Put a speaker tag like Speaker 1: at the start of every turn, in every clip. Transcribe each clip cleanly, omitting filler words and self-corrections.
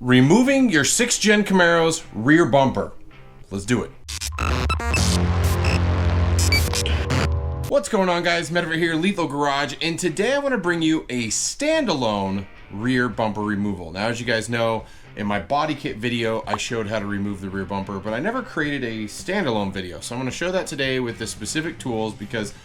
Speaker 1: Removing your 6th gen Camaro's rear bumper. Let's do it. What's going on, guys? Matt over here, Lethal Garage, and today I want to bring you a standalone rear bumper removal. Now, as you guys know, in my body kit video, I showed how to remove the rear bumper, but I never created a standalone video. So I'm going to show that today with the specific tools, because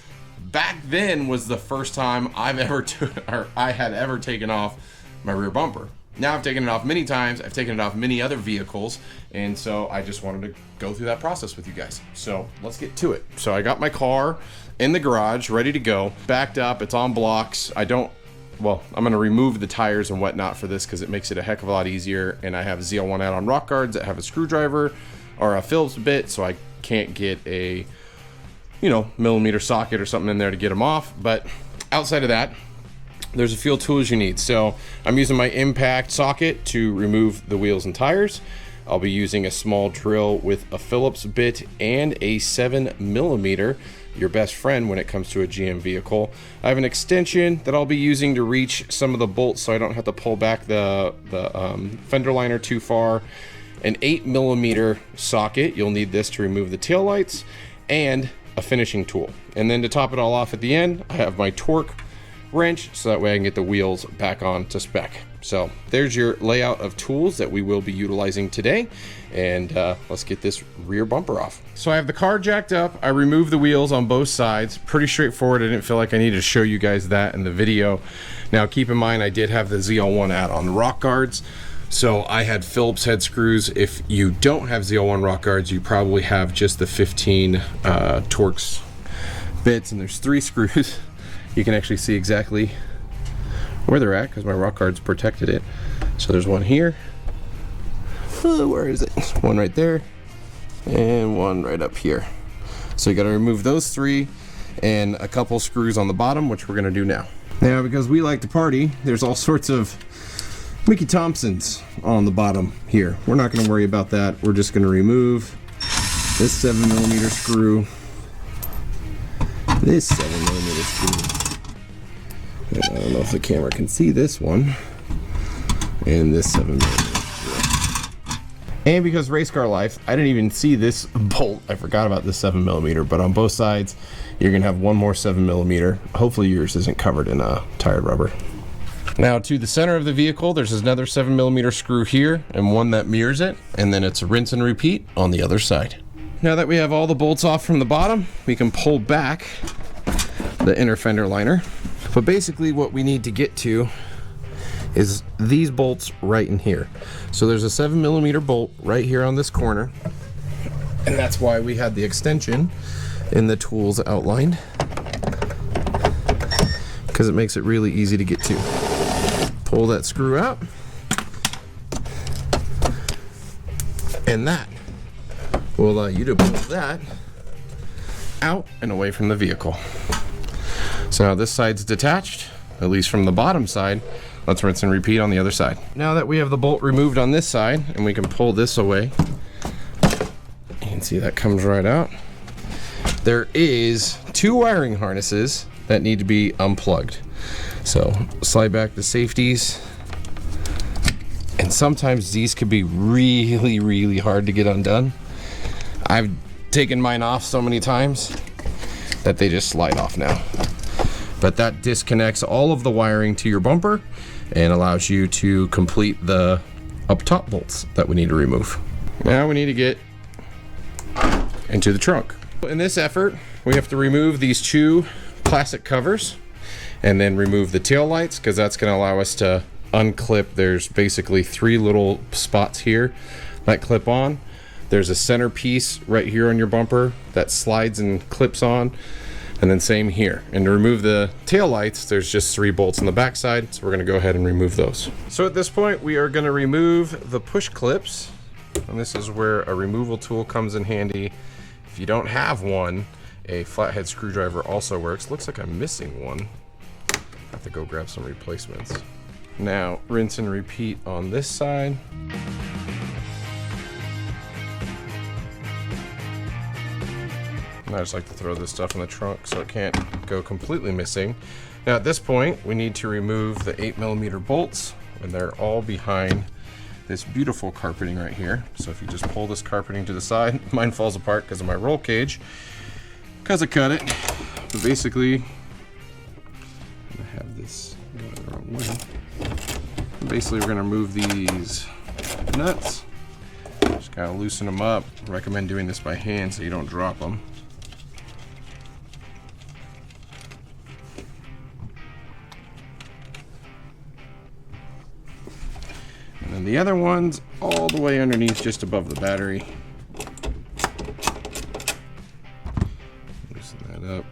Speaker 1: back then was the first time I had ever taken off my rear bumper. Now I've taken it off many times. I've taken it off many other vehicles, and so I just wanted to go through that process with you guys. So let's get to it. So I got my car in the garage, ready to go, backed up. It's on blocks. I'm gonna remove the tires and whatnot for this because it makes it a heck of a lot easier. And I have ZL1 out on rock guards that have a screwdriver or a Phillips bit, so I can't get a, millimeter socket or something in there to get them off. But outside of that, there's a few tools you need. So I'm using my impact socket to remove the wheels and tires. I'll be using a small drill with a Phillips bit and a 7mm, your best friend when it comes to a GM vehicle. I have an extension that I'll be using to reach some of the bolts so I don't have to pull back the fender liner too far. An 8mm socket, you'll need this to remove the tail lights, and a finishing tool. And then to top it all off at the end, I have my torque wrench, so that way I can get the wheels back on to spec. So there's your layout of tools that we will be utilizing today, and let's get this rear bumper off. So I have the car jacked up. I removed the wheels on both sides. Pretty straightforward. I didn't feel like I needed to show you guys that in the video. Now keep in mind, I did have the ZL1 out on the rock guards, so I had Phillips head screws. If you don't have ZL1 rock guards, you probably have just the 15 Torx bits, and there's 3 screws. You can actually see exactly where they're at because my rock guards protected it. So there's one here. Where is it? One right there and one right up here. So you got to remove those 3 and a couple screws on the bottom, which we're going to do now. Now, because we like to party, there's all sorts of Mickey Thompsons on the bottom here. We're not going to worry about that. We're just going to remove this 7mm screw, this 7mm screw. I don't know if the camera can see this one, and this 7mm screw. And because race car life, I didn't even see this bolt. I forgot about this 7mm, but on both sides, you're gonna have one more 7mm. Hopefully yours isn't covered in tire rubber. Now to the center of the vehicle, there's another 7mm screw here, and one that mirrors it, and then it's a rinse and repeat on the other side. Now that we have all the bolts off from the bottom, we can pull back the inner fender liner. But basically what we need to get to is these bolts right in here. So there's a 7mm bolt right here on this corner, and that's why we had the extension in the tools outlined, because it makes it really easy to get to. Pull that screw out, and that will allow you to pull that out and away from the vehicle. So now this side's detached, at least from the bottom side. Let's rinse and repeat on the other side. Now that we have the bolt removed on this side, and we can pull this away, you can see that comes right out. There is 2 wiring harnesses that need to be unplugged. So slide back the safeties, and sometimes these could be really, really hard to get undone. I've taken mine off so many times that they just slide off now. But that disconnects all of the wiring to your bumper and allows you to complete the up top bolts that we need to remove. Now we need to get into the trunk. In this effort, we have to remove these 2 plastic covers and then remove the tail lights, because that's going to allow us to unclip. There's basically 3 little spots here that clip on. There's a center piece right here on your bumper that slides and clips on. And then same here. And to remove the tail lights, there's just 3 bolts on the back side, so we're gonna go ahead and remove those. So at this point, we are gonna remove the push clips, and this is where a removal tool comes in handy. If you don't have one, a flathead screwdriver also works. Looks like I'm missing one. I have to go grab some replacements. Now, rinse and repeat on this side. And I just like to throw this stuff in the trunk so it can't go completely missing. Now at this point, we need to remove the 8mm bolts, and they're all behind this beautiful carpeting right here. So if you just pull this carpeting to the side, mine falls apart because of my roll cage, because I cut it. But basically, I have this going the wrong way. Basically, we're going to remove these nuts. Just kind of loosen them up. I recommend doing this by hand so you don't drop them. And then the other one's all the way underneath, just above the battery. Loosen that up.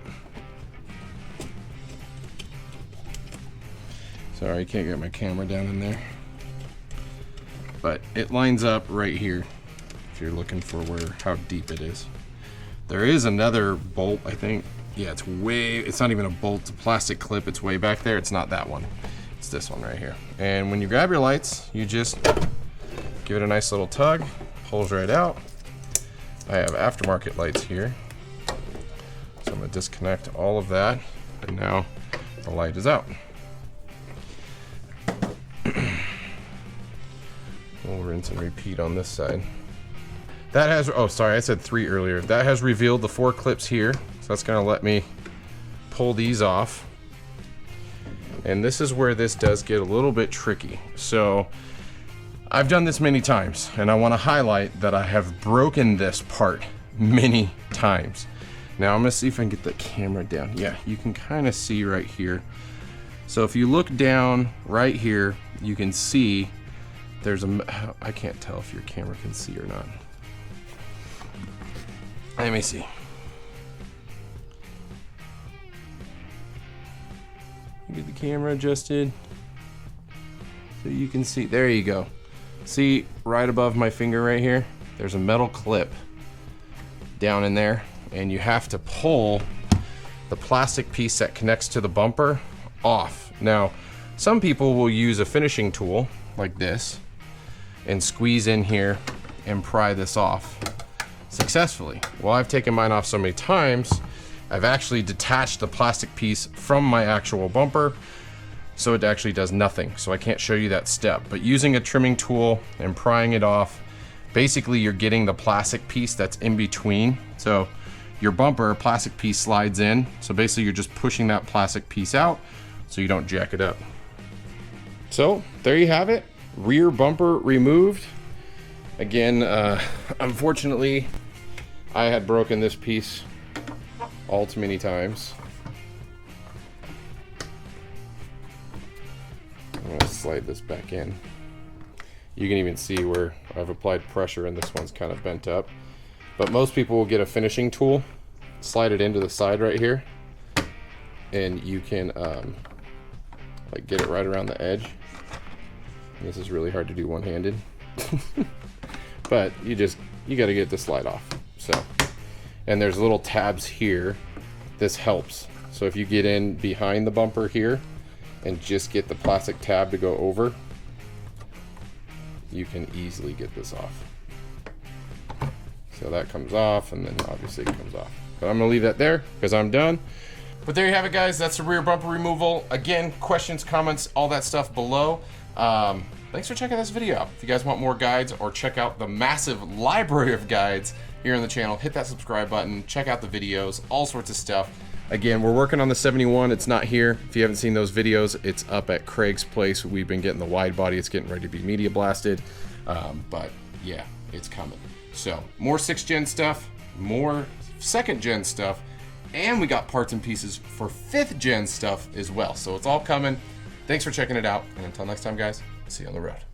Speaker 1: Sorry, I can't get my camera down in there. But it lines up right here if you're looking for how deep it is. There is another bolt, I think. Yeah, it's not even a bolt, it's a plastic clip. It's way back there. It's not that one. It's this one right here. And when you grab your lights, you just give it a nice little tug, pulls right out. I have aftermarket lights here. So I'm gonna disconnect all of that, and now the light is out. We'll rinse and repeat on this side. That has, oh sorry, I said 3 earlier. That has revealed the 4 clips here. So that's gonna let me pull these off. And this is where this does get a little bit tricky. So I've done this many times, and I wanna highlight that I have broken this part many times. Now I'm gonna see if I can get the camera down. Yeah, you can kind of see right here. So if you look down right here, you can see there's I can't tell if your camera can see or not. Let me see. Get the camera adjusted so you can see. There you go. See right above my finger right here, there's a metal clip down in there, and you have to pull the plastic piece that connects to the bumper off. Now, some people will use a finishing tool like this and squeeze in here and pry this off successfully. Well, I've taken mine off so many times, I've actually detached the plastic piece from my actual bumper, so it actually does nothing. So I can't show you that step, but using a trimming tool and prying it off, basically you're getting the plastic piece that's in between. So your bumper plastic piece slides in, so basically you're just pushing that plastic piece out so you don't jack it up. So there you have it, rear bumper removed. Again, unfortunately, I had broken this piece all too many times. I'm gonna slide this back in. You can even see where I've applied pressure and this one's kind of bent up. But most people will get a finishing tool, slide it into the side right here, and you can like get it right around the edge. And this is really hard to do one-handed. But you got to get the slide off. So, and there's little tabs here. This helps. So if you get in behind the bumper here and just get the plastic tab to go over, you can easily get this off. So that comes off, and then obviously it comes off. But I'm gonna leave that there because I'm done. But there you have it, guys. That's the rear bumper removal. Again, questions, comments, all that stuff below. Thanks for checking this video out. If you guys want more guides or check out the massive library of guides here on the channel, hit that subscribe button, check out the videos, all sorts of stuff. Again, we're working on the 71. It's not here. If you haven't seen those videos, it's up at Craig's place. We've been getting the wide body. It's getting ready to be media blasted. But yeah, it's coming. So more 6th gen stuff, more 2nd gen stuff, and we got parts and pieces for 5th gen stuff as well. So it's all coming. Thanks for checking it out. And until next time, guys, see you on the road.